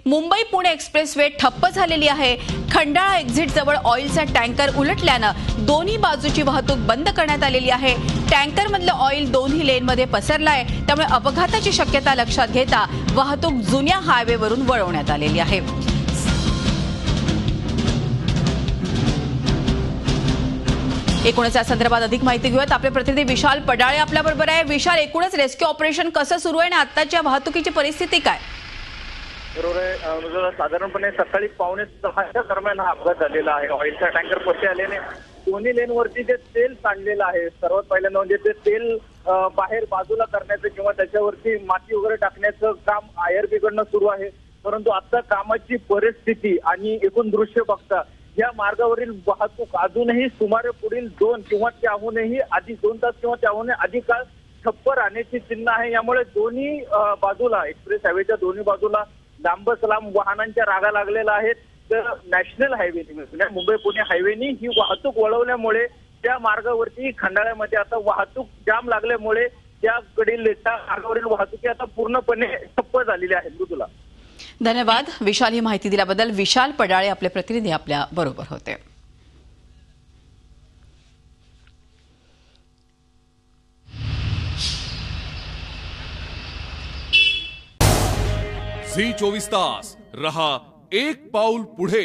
Mumbai Pune expressway ठप्प झालेली आहे। खंडाळा एक्झिट जवळ ऑइलचा टँकर उलटल्यानं दोन्ही बाजूची वाहतूक बंद करण्यात आलेली आहे। टँकरमधलं ऑइल दोन्ही लेनमध्ये पसरलाय, त्यामुळे अपघाताची शक्यता लक्षात घेता वाहतूक जुन्या हायवेवरून वळवण्यात आलेली आहे। एकूणच या संदर्भात अधिक माहिती घेऊयात। आपले प्रतिनिधी विशाल पडाळे आपल्याबरोबर आहे। विशाल, एकूणच रेस्क्यू ऑपरेशन कसं सुरू आहे आणि आताच्या वाहतुकीची परिस्थिती काय? बरोबर आहे, साधारणपणे सकाळी 5:45 दरम्यान हा अपघात झालेला आहे। ऑइलचा टँकर पशी आल्याने दोन्ही लेनवरती जे तेल सांडलेलं आहे, सर्वात पहिल्यांदा म्हणजे ते तेल बाहेर बाजूला करण्याचं किंवा त्याच्यावरती माती वगैरे टाकण्याचं काम IRB कडनं सुरू आहे। परंतु आता कामाची परिस्थिती आणि एकूण दृश्य बघता या मार्गावरील वाहतूक अजूनही सुमारे पुढील 2 किंवा त्याहूनही अधिक 2 तास किंवा त्याहून अधिक काळ ठप्प राहण्याची चिन्ह आहे। यामुळे दोन्ही बाजूला एक्सप्रेस हायवेच्या दोन्ही बाजूला लांबच लांब वाहनांच्या रांगा लागलेल्या आहेत। तर नॅशनल हायवे मुंबई पुणे हायवेनी ही वाहतूक वळवल्यामुळे त्या मार्गावरती खंडाळ्यामध्ये आता वाहतूक जाम लागल्यामुळे त्याकडील त्या मार्गावरील वाहतुकी आता पूर्णपणे ठप्प झालेली आहे। मृदुला, धन्यवाद विशाल, ही माहिती दिल्याबद्दल। विशाल पडाळे आपले प्रतिनिधी आपल्या बरोबर होते। झी 24 तास रहा एक पाऊल पुढे।